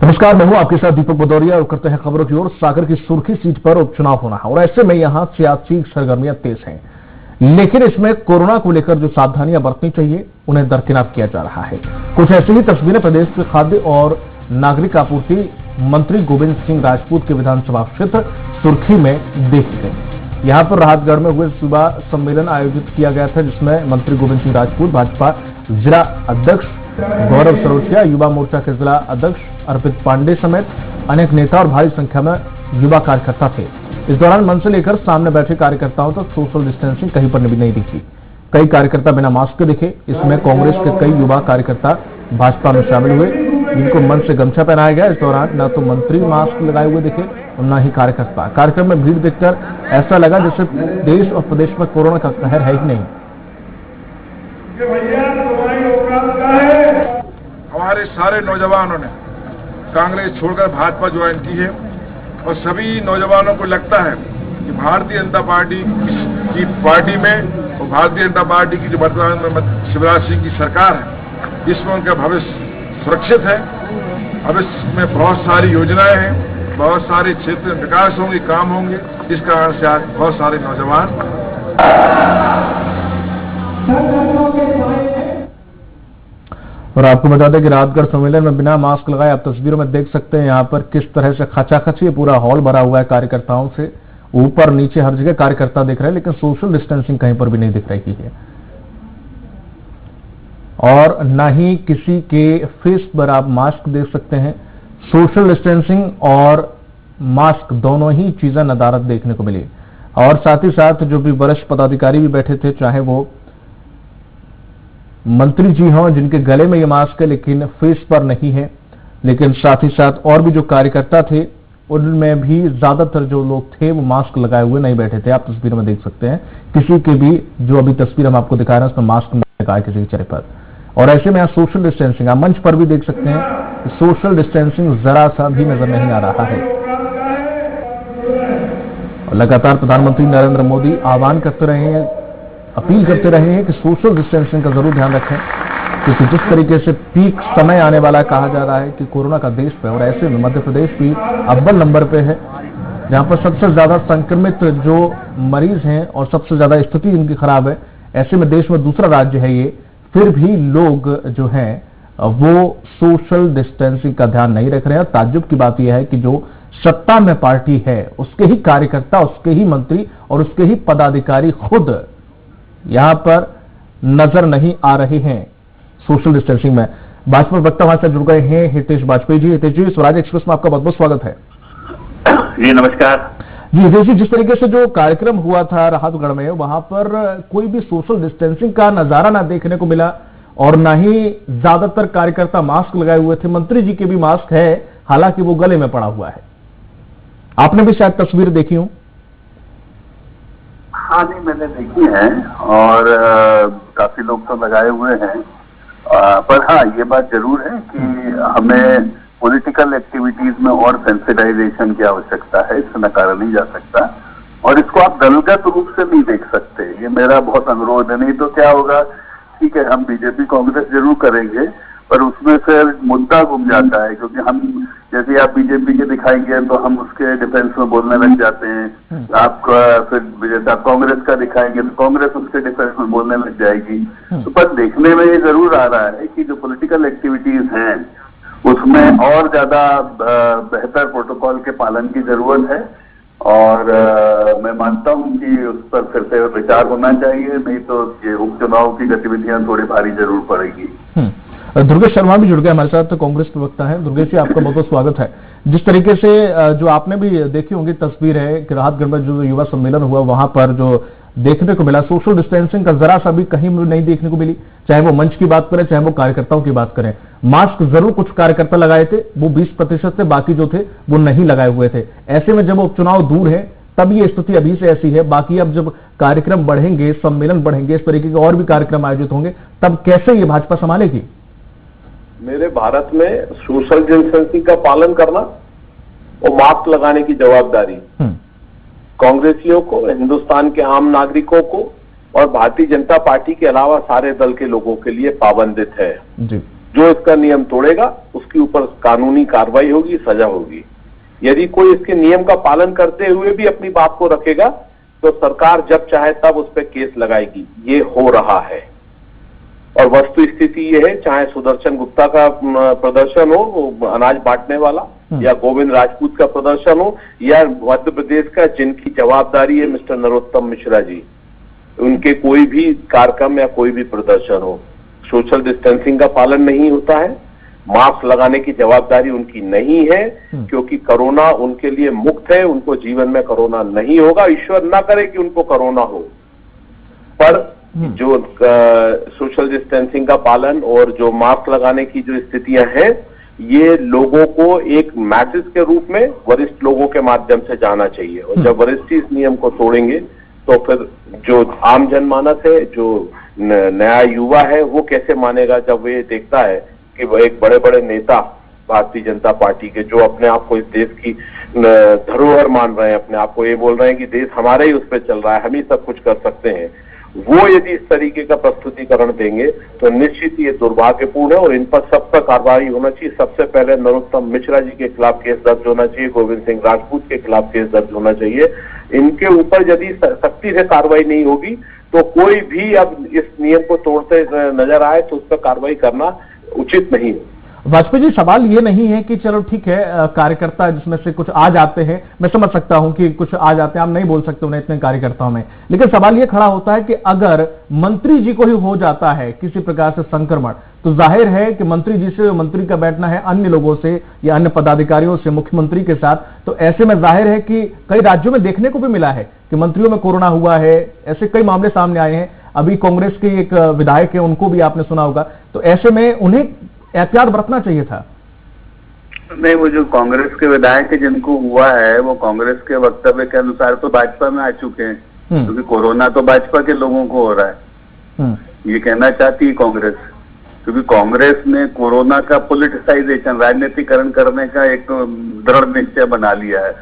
नमस्कार, मैं हूं आपके साथ दीपक भदौरिया और करते हैं खबरों की ओर। सागर की सुर्खी सीट पर उपचुनाव होना है और ऐसे में यहां सियासी सरगर्मियां तेज हैं, लेकिन इसमें कोरोना को लेकर जो सावधानियां बरतनी चाहिए उन्हें दरकिनार किया जा रहा है। कुछ ऐसी ही तस्वीरें प्रदेश के खाद्य और नागरिक आपूर्ति मंत्री गोविंद सिंह राजपूत के विधानसभा क्षेत्र सुर्खी में देखी गई। यहां पर राहतगढ़ में हुए युवा सम्मेलन आयोजित किया गया था, जिसमें मंत्री गोविंद सिंह राजपूत, भाजपा जिला अध्यक्ष गौरव सरोजिया, युवा मोर्चा के जिला अध्यक्ष अर्पित पांडे समेत अनेक नेता और भारी संख्या में युवा कार्यकर्ता थे। इस दौरान मंच से लेकर सामने बैठे कार्यकर्ताओं तक सोशल डिस्टेंसिंग कहीं पर भी नहीं दिखी। कई कार्यकर्ता बिना मास्क के दिखे। इसमें कांग्रेस के कई युवा कार्यकर्ता भाजपा में शामिल हुए, जिनको मंच से गमछा पहनाया गया। इस दौरान न तो मंत्री मास्क लगाए हुए दिखे और न ही कार्यकर्ता। कार्यक्रम में भीड़ देखकर ऐसा लगा जैसे देश और प्रदेश में कोरोना का कहर है ही नहीं। हमारे सारे नौजवानों ने कांग्रेस छोड़कर भाजपा ज्वाइन की है और सभी नौजवानों को लगता है कि भारतीय जनता पार्टी की पार्टी में और भारतीय जनता पार्टी की जो वर्तमान में शिवराज सिंह की सरकार है, इसमें उनका भविष्य सुरक्षित है। भविष्य में बहुत सारी योजनाएं हैं, बहुत सारे क्षेत्र में विकास होंगे, काम होंगे। इस कारण से आज बहुत सारे नौजवान और आपको बता दें कि राहतगढ़ सम्मेलन में बिना मास्क लगाए आप तस्वीरों में देख सकते हैं यहां पर किस तरह से खचाखची पूरा हॉल भरा हुआ है कार्यकर्ताओं से। ऊपर नीचे हर जगह कार्यकर्ता दिख रहे हैं, लेकिन सोशल डिस्टेंसिंग कहीं पर भी नहीं दिख रही है और न ही किसी के फेस पर आप मास्क देख सकते हैं। सोशल डिस्टेंसिंग और मास्क दोनों ही चीजें नदारद देखने को मिली और साथ ही साथ जो भी वरिष्ठ पदाधिकारी भी बैठे थे, चाहे वो मंत्री जी हों जिनके गले में ये मास्क है लेकिन फेस पर नहीं है, लेकिन साथ ही साथ और भी जो कार्यकर्ता थे उनमें भी ज्यादातर जो लोग थे वो मास्क लगाए हुए नहीं बैठे थे। आप तस्वीर में देख सकते हैं किसी के भी जो अभी तस्वीर हम आपको दिखा रहे हैं उसमें मास्क नहीं लगा किसी के चेहरे पर। और ऐसे में यहाँ सोशल डिस्टेंसिंग आप मंच पर भी देख सकते हैं कि सोशल डिस्टेंसिंग जरा सा भी नजर नहीं आ रहा है। और लगातार प्रधानमंत्री नरेंद्र मोदी आह्वान करते रहे हैं, अपील करते रहे हैं कि सोशल डिस्टेंसिंग का जरूर ध्यान रखें, क्योंकि जिस तरीके से पीक समय आने वाला कहा जा रहा है कि कोरोना का देश पे, और ऐसे में मध्य प्रदेश भी अव्वल नंबर पे है जहां पर सबसे ज्यादा संक्रमित जो मरीज हैं और सबसे ज्यादा स्थिति इनकी खराब है। ऐसे में देश में दूसरा राज्य है ये, फिर भी लोग जो हैं वो सोशल डिस्टेंसिंग का ध्यान नहीं रख रहे हैं। ताज्जुब की बात यह है कि जो सत्ता में पार्टी है उसके ही कार्यकर्ता, उसके ही मंत्री और उसके ही पदाधिकारी खुद यहां पर नजर नहीं आ रहे हैं सोशल डिस्टेंसिंग में। भाजपा वक्ता हमारे साथ जुड़ गए हैं हितेश बाजपेयी जी। हितेश जी, स्वराज एक्सप्रेस में आपका बहुत बहुत स्वागत है। जी नमस्कार जी। हितेश जी, जिस तरीके से जो कार्यक्रम हुआ था राहतगढ़ में, वहां पर कोई भी सोशल डिस्टेंसिंग का नजारा ना देखने को मिला और ना ही ज्यादातर कार्यकर्ता मास्क लगाए हुए थे। मंत्री जी के भी मास्क है, हालांकि वो गले में पड़ा हुआ है। आपने भी शायद तस्वीर देखी हो। हाँ जी, मैंने देखी है और काफी लोग तो लगाए हुए हैं, पर हाँ ये बात जरूर है कि हमें पॉलिटिकल एक्टिविटीज में और सेंसिटाइजेशन की आवश्यकता है, इससे नकारा नहीं जा सकता और इसको आप दलगत रूप से नहीं देख सकते। ये मेरा बहुत अनुरोध है, नहीं तो क्या होगा, ठीक है हम बीजेपी कांग्रेस जरूर करेंगे पर उसमें फिर मुद्दा गुम जाता है, क्योंकि हम जैसे आप बीजेपी के दिखाएंगे तो हम उसके डिफेंस में बोलने लग जाते हैं। आप फिर जैसे आप कांग्रेस का दिखाएंगे तो कांग्रेस उसके डिफेंस में बोलने लग जाएगी। तो पर देखने में ये जरूर आ रहा है कि जो पॉलिटिकल एक्टिविटीज हैं उसमें और ज्यादा बेहतर प्रोटोकॉल के पालन की जरूरत है और मैं मानता हूं कि उस पर फिर से विचार होना चाहिए, नहीं तो ये उपचुनाव की गतिविधियां थोड़ी भारी जरूर पड़ेगी। दुर्गेश शर्मा भी जुड़ गए हमारे साथ, तो कांग्रेस प्रवक्ता है। दुर्गेश जी, आपका बहुत बहुत स्वागत है। जिस तरीके से जो आपने भी देखी होंगी तस्वीर है कि राहतगढ़ में जो युवा सम्मेलन हुआ वहां पर जो देखने को मिला, सोशल डिस्टेंसिंग का जरा सा भी कहीं नहीं देखने को मिली। चाहे वो मंच की बात करें, चाहे वो कार्यकर्ताओं की बात करें। मास्क जरूर कुछ कार्यकर्ता लगाए थे, वो 20% थे, बाकी जो थे वो नहीं लगाए हुए थे। ऐसे में जब उपचुनाव दूर है तब ये स्थिति अभी से ऐसी है। बाकी अब जब कार्यक्रम बढ़ेंगे, सम्मेलन बढ़ेंगे, इस तरीके के और भी कार्यक्रम आयोजित होंगे, तब कैसे ये भाजपा संभालेगी? मेरे भारत में सोशल डिस्टेंसिंग का पालन करना और मास्क लगाने की जवाबदारी कांग्रेसियों को, हिंदुस्तान के आम नागरिकों को और भारतीय जनता पार्टी के अलावा सारे दल के लोगों के लिए पाबंदित है। जी। जो इसका नियम तोड़ेगा उसको उसके ऊपर कानूनी कार्रवाई होगी, सजा होगी। यदि कोई इसके नियम का पालन करते हुए भी अपनी बात को रखेगा तो सरकार जब चाहे तब उस पर केस लगाएगी। ये हो रहा है और वस्तु स्थिति ये है, चाहे सुदर्शन गुप्ता का प्रदर्शन हो, वो अनाज बांटने वाला, या गोविंद राजपूत का प्रदर्शन हो, या मध्य प्रदेश का जिनकी जवाबदारी है मिस्टर नरोत्तम मिश्रा जी, उनके कोई भी कार्यक्रम या कोई भी प्रदर्शन हो, सोशल डिस्टेंसिंग का पालन नहीं होता है, मास्क लगाने की जवाबदारी उनकी नहीं है, क्योंकि कोरोना उनके लिए मुक्त है, उनको जीवन में कोरोना नहीं होगा, ईश्वर ना करे कि उनको कोरोना हो। पर जो सोशल डिस्टेंसिंग का पालन और जो मास्क लगाने की जो स्थितियां हैं, ये लोगों को एक मैसेज के रूप में वरिष्ठ लोगों के माध्यम से जाना चाहिए। और जब वरिष्ठ इस नियम को तोड़ेंगे तो फिर जो आम जनमानस है, जो नया युवा है, वो कैसे मानेगा जब वो ये देखता है कि वो एक बड़े बड़े नेता भारतीय जनता पार्टी के, जो अपने आप को इस देश की धरोहर मान रहे हैं, अपने आप को ये बोल रहे हैं कि देश हमारे ही उस पर चल रहा है, हम ही सब कुछ कर सकते हैं, वो यदि इस तरीके का प्रस्तुतिकरण देंगे तो निश्चित ये दुर्भाग्यपूर्ण है और इन पर सब पर कार्रवाई होना चाहिए। सबसे पहले नरोत्तम मिश्रा जी के खिलाफ केस दर्ज होना चाहिए, गोविंद सिंह राजपूत के खिलाफ केस दर्ज होना चाहिए। इनके ऊपर यदि सख्ती से कार्रवाई नहीं होगी तो कोई भी अब इस नियम को तोड़ते नजर आए तो उस पर कार्रवाई करना उचित नहीं है। वाजपेयी जी, सवाल ये नहीं है कि चलो ठीक है, कार्यकर्ता जिसमें से कुछ आ जाते हैं, मैं समझ सकता हूं कि कुछ आ जाते हैं, आप नहीं बोल सकते उन्हें इतने कार्यकर्ताओं में, लेकिन सवाल ये खड़ा होता है कि अगर मंत्री जी को ही हो जाता है किसी प्रकार से संक्रमण, तो जाहिर है कि मंत्री जी से, मंत्री का बैठना है अन्य लोगों से या अन्य पदाधिकारियों से, मुख्यमंत्री के साथ, तो ऐसे में जाहिर है कि कई राज्यों में देखने को भी मिला है कि मंत्रियों में कोरोना हुआ है, ऐसे कई मामले सामने आए हैं। अभी कांग्रेस के एक विधायक है, उनको भी आपने सुना होगा, तो ऐसे में उन्हें एहतियात बरतना चाहिए था। नहीं, वो जो कांग्रेस के विधायक जिनको हुआ है वो कांग्रेस के वक्तव्य के अनुसार तो भाजपा में आ चुके हैं, क्योंकि कोरोना तो भाजपा के लोगों को हो रहा है। ये कहना चाहती है कांग्रेस, क्योंकि कांग्रेस ने कोरोना का पॉलिटिसाइजेशन, राजनीतिकरण करने का एक दृढ़ निश्चय बना लिया है।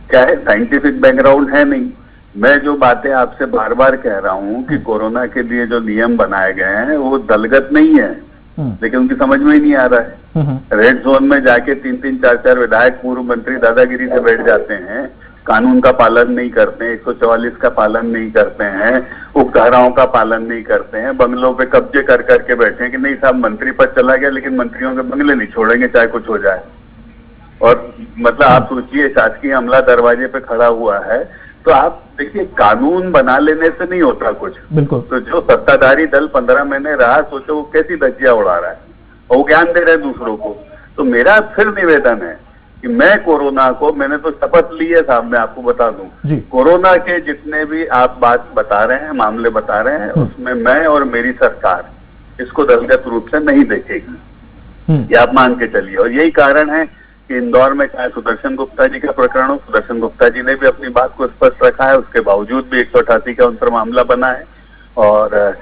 क्या है, साइंटिफिक बैकग्राउंड है नहीं। मैं जो बातें आपसे बार बार कह रहा हूँ कि कोरोना के लिए जो नियम बनाए गए हैं वो दलगत नहीं है, लेकिन उनकी समझ में ही नहीं आ रहा है। रेड जोन में जाके 3-3, 4-4 विधायक, पूर्व मंत्री दादागिरी से बैठ जाते हैं, कानून का पालन नहीं करते हैं, 144 का पालन नहीं करते हैं, उपधाराओं का पालन नहीं करते हैं, बंगलों पे कब्जे कर करके बैठे हैं कि नहीं साहब मंत्री पद चला गया लेकिन मंत्रियों के बंगले नहीं छोड़ेंगे चाहे कुछ हो जाए। और मतलब आप सोचिए, शासकीय अमला दरवाजे पे खड़ा हुआ है, तो आप देखिए कानून बना लेने से नहीं होता कुछ। बिल्कुल। तो जो सत्ताधारी दल 15 महीने रहा, सोचो वो कैसी धज्जियां उड़ा रहा है और वो ज्ञान दे रहे हैं दूसरों को। तो मेरा फिर निवेदन है कि मैं कोरोना को, मैंने तो शपथ ली है साहब, मैं आपको बता दूं, कोरोना के जितने भी आप बात बता रहे हैं, मामले बता रहे हैं, उसमें मैं और मेरी सरकार इसको दलगत रूप से नहीं देखेगी, ये आप मान के चलिए। और यही कारण है कि इंदौर में चाहे सुदर्शन गुप्ता जी का प्रकरण हो, सुदर्शन गुप्ता जी ने भी अपनी बात को स्पष्ट रखा है, उसके बावजूद भी 188 का उन पर मामला बना है। और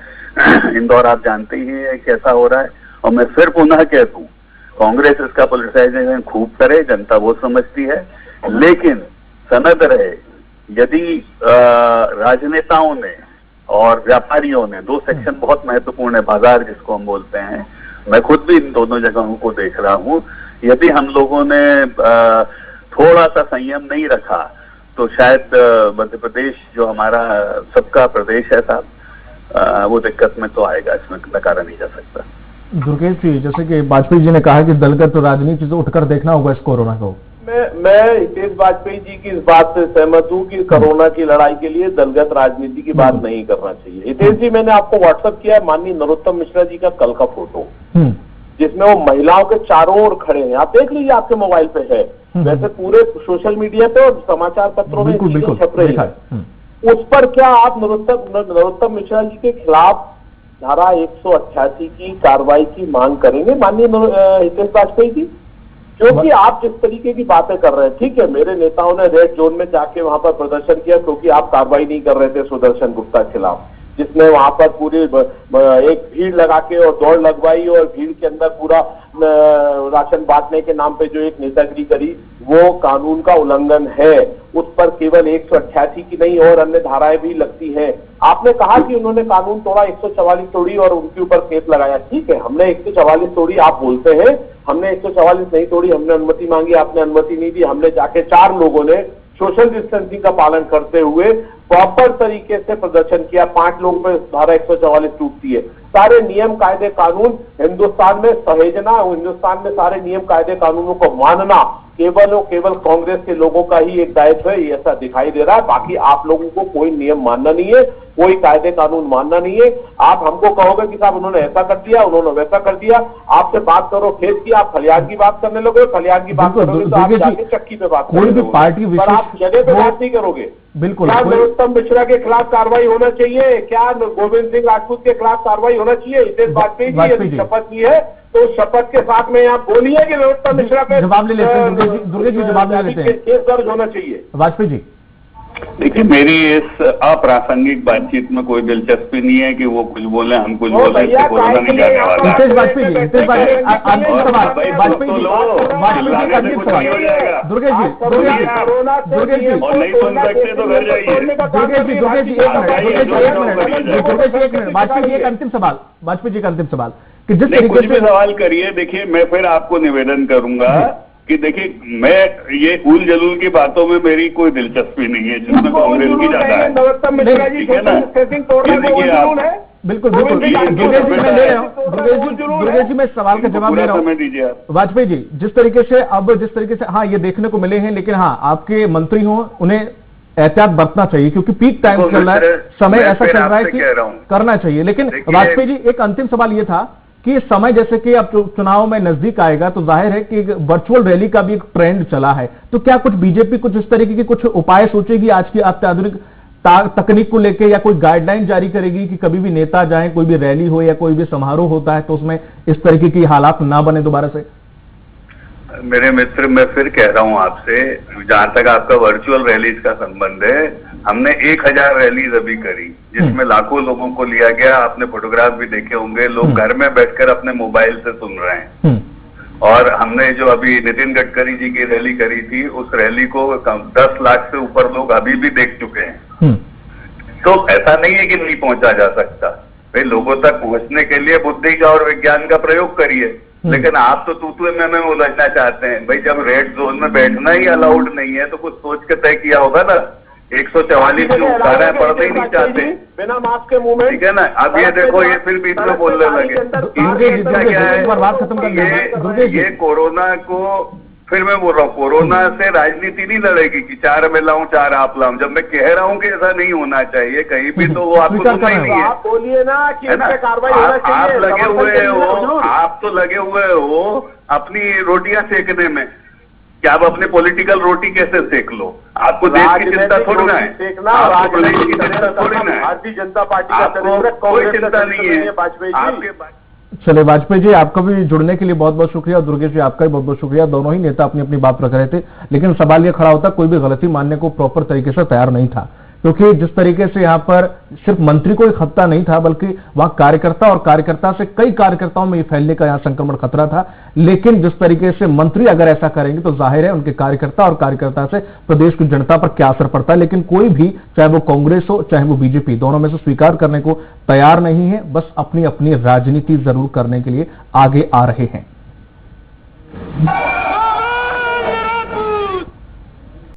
इंदौर आप जानते ही हैं कैसा हो रहा है। और मैं फिर पुनः कह दूं, कांग्रेस इसका पॉलिटिसाइजेशन खूब करे, जनता वो समझती है, लेकिन सनद रहे, यदि राजनेताओं ने और व्यापारियों ने, दो सेक्शन बहुत महत्वपूर्ण है, बाजार जिसको हम बोलते हैं, मैं खुद भी इन दोनों जगहों को देख रहा हूं, यदि हम लोगों ने थोड़ा सा संयम नहीं रखा तो शायद मध्य प्रदेश जो हमारा सबका प्रदेश है साहब, वो दिक्कत में तो आएगा, इसमें नकारा नहीं जा सकता। दुर्गेश जी, जैसे कि वाजपेयी जी ने कहा कि दलगत राजनीति से उठकर देखना होगा इस कोरोना को, मैं हितेश वाजपेयी जी की इस बात से सहमत हूं कि कोरोना की लड़ाई के लिए दलगत राजनीति की बात नहीं करना चाहिए। हितेश जी, मैंने आपको व्हाट्सएप किया है माननीय नरोत्तम मिश्रा जी का कल का फोटो, जिसमें वो महिलाओं के चारों ओर खड़े हैं, आप देख लीजिए, आपके मोबाइल पे है। वैसे पूरे सोशल मीडिया पे और समाचार पत्रों में छप रही है। उस पर क्या आप नरोत्तम मिश्रा जी के खिलाफ धारा 188 की कार्रवाई की मांग करेंगे माननीय हितेश वाजपेयी जी? क्योंकि आप जिस तरीके की बातें कर रहे हैं, ठीक है, मेरे नेताओं ने रेड जोन में जाके वहां पर प्रदर्शन किया क्योंकि आप कार्रवाई नहीं कर रहे थे सुदर्शन गुप्ता के खिलाफ, जिसने वहां पर पूरी एक भीड़ लगा के और दौड़ लगवाई और भीड़ के अंदर पूरा राशन बांटने के नाम पे जो एक नेतागिरी करी, वो कानून का उल्लंघन है उस पर केवल 188 की नहीं और अन्य धाराएं भी लगती हैं। आपने कहा कि उन्होंने कानून तोड़ा, 144 तोड़ी और उनके ऊपर केस लगाया। ठीक है, हमने 144 तोड़ी, आप बोलते हैं हमने 144 नहीं तोड़ी, हमने अनुमति मांगी, आपने अनुमति नहीं दी। हमने जाके 4 लोगों ने सोशल डिस्टेंसिंग का पालन करते हुए प्रॉपर तरीके से प्रदर्शन किया। 5 लोगों पर धारा 144 टूटती है। सारे नियम कायदे कानून हिंदुस्तान में सहेजना, हिंदुस्तान में सारे नियम कायदे कानूनों को मानना केवल और केवल कांग्रेस के लोगों का ही एक दायित्व है, ये ऐसा दिखाई दे रहा है। बाकी आप लोगों को कोई नियम मानना नहीं है, कोई कायदे कानून मानना नहीं है। आप हमको कहोगे कि साहब उन्होंने ऐसा कर दिया, उन्होंने वैसा कर दिया, आपसे बात करो खेत की, आप खलियान की बात करने लगोगे, खलियान की बात करोगे तो आप जाके चक्की पे बात कोई भी पार्टी पर आप जगह पे बात नहीं करोगे। बिल्कुल, क्या नरोत्तम मिश्रा के खिलाफ कार्रवाई होना चाहिए? क्या गोविंद सिंह राजपूत के खिलाफ कार्रवाई होना चाहिए? हितेश वाजपेयी जी यदि शपथ ली है तो शपथ के साथ में आप बोलिए कि नरोत्तम मिश्रा पे जवाब ले लेते हैं। दुर्गेश जी जवाब ले लेते हैं। केस दर्ज होना चाहिए। वाजपेयी जी, देखिए, मेरी इस अप्रासंगिक बातचीत में कोई दिलचस्पी नहीं है कि वो कुछ बोले, हम कुछ बोले, इससे कोरोना नहीं जाने वाला। हितेश वाजपेयी जी, अंतिम सवाल, वाजपेयी जी, अंतिम सवाल। दुर्गेश जी, दुर्गेश जी, और नहीं सुन सकते तो घर जाइए। दुर्गेश जी, एक मिनट, वाजपेयी जी एक अंतिम सवाल, वाजपेयी जी का अंतिम सवाल कि जिस कुछ तरीके भी से सवाल करिए। देखिए, मैं फिर आपको निवेदन करूंगा कि देखिए, मैं ये उल जलूल की बातों में मेरी कोई दिलचस्पी नहीं है, जिसमें कांग्रेस की ज्यादा है। ठीक है ना? बिल्कुल बिल्कुल, दुर्गेश जी मैं ले रहा हूँ, दुर्गेश जी मैं सवाल का जवाब दे रहा हूँ। समय दीजिए आप। वाजपेयी जी, जिस तरीके से हाँ ये देखने को मिले हैं, लेकिन हाँ आपके मंत्री हो, उन्हें एहतियात बरतना चाहिए क्योंकि पीक टाइम चल रहा है, समय ऐसा चल रहा है कि करना चाहिए। लेकिन वाजपेयी जी एक अंतिम सवाल ये था कि समय जैसे कि अब चुनाव में नजदीक आएगा तो जाहिर है कि वर्चुअल रैली का भी एक ट्रेंड चला है, तो क्या कुछ बीजेपी कुछ इस तरीके के कुछ उपाय सोचेगी आज की अत्याधुनिक तकनीक को लेकर, या कोई गाइडलाइन जारी करेगी कि कभी भी नेता जाए, कोई भी रैली हो या कोई भी समारोह होता है तो उसमें इस तरीके की हालात ना बने दोबारा से? मेरे मित्र, मैं फिर कह रहा हूं आपसे, जहां तक आपका वर्चुअल रैलीज का संबंध है, हमने 1000 रैलीज अभी करी जिसमें लाखों लोगों को लिया गया। आपने फोटोग्राफ भी देखे होंगे, लोग घर में बैठकर अपने मोबाइल से सुन रहे हैं। और हमने जो अभी नितिन गडकरी जी की रैली करी थी, उस रैली को 10 लाख से ऊपर लोग अभी भी देख चुके हैं। तो ऐसा नहीं है कि नहीं पहुंचा जा सकता। भाई, लोगों तक पहुंचने के लिए बुद्धि का और विज्ञान का प्रयोग करिए, लेकिन आप तो तूतुए में उलझना चाहते हैं। भाई, जब रेड जोन में बैठना ही अलाउड नहीं है तो कुछ सोच के तय किया होगा ना। 144 की धाराएं पढ़ते ही नहीं चाहते, बिना मास्क के मुंह में। ठीक है ना? अब ये देखो, ये फिर बीच में बोलने लगे। क्या है, ये कोरोना को, फिर मैं बोल रहा हूँ, कोरोना से राजनीति नहीं लड़ेगी कि 4 मैं लाऊं 4 आप लाऊं। जब मैं कह रहा हूँ कि ऐसा नहीं होना चाहिए कहीं भी, तो वो आपको सुनना ही नहीं है। आप बोलिए ना कि कार्रवाई होना चाहिए। आप लगे हुए हो, आप तो लगे हुए हो अपनी रोटियां सेकने में। क्या आप अपनी पॉलिटिकल रोटी कैसे सेक लो? आपको देश की चिंता थोड़ी ना है, आपको प्रदेश की चिंता थोड़ी ना है। भारतीय जनता पार्टी का कोई चिंता नहीं है वाजपेयी। चले वाजपेयी जी, आपका भी जुड़ने के लिए बहुत बहुत शुक्रिया, और दुर्गेश जी आपका भी बहुत बहुत शुक्रिया। दोनों ही नेता अपनी अपनी बात रख रहे थे, लेकिन सवाल यह खड़ा होता कोई भी गलती मानने को प्रॉपर तरीके से तैयार नहीं था, क्योंकि जिस तरीके से यहाँ पर सिर्फ मंत्री को एक खतरा नहीं था, बल्कि वहां कार्यकर्ता और कार्यकर्ता से कई कार्यकर्ताओं में ये फैलने का यहाँ संक्रमण खतरा था। लेकिन जिस तरीके से मंत्री अगर ऐसा करेंगे तो जाहिर है उनके कार्यकर्ता और कार्यकर्ता से प्रदेश की जनता पर क्या असर पड़ता है। लेकिन कोई भी, चाहे वो कांग्रेस हो चाहे वो बीजेपी, दोनों में से स्वीकार करने को तैयार नहीं है, बस अपनी अपनी राजनीति जरूर करने के लिए आगे आ रहे हैं।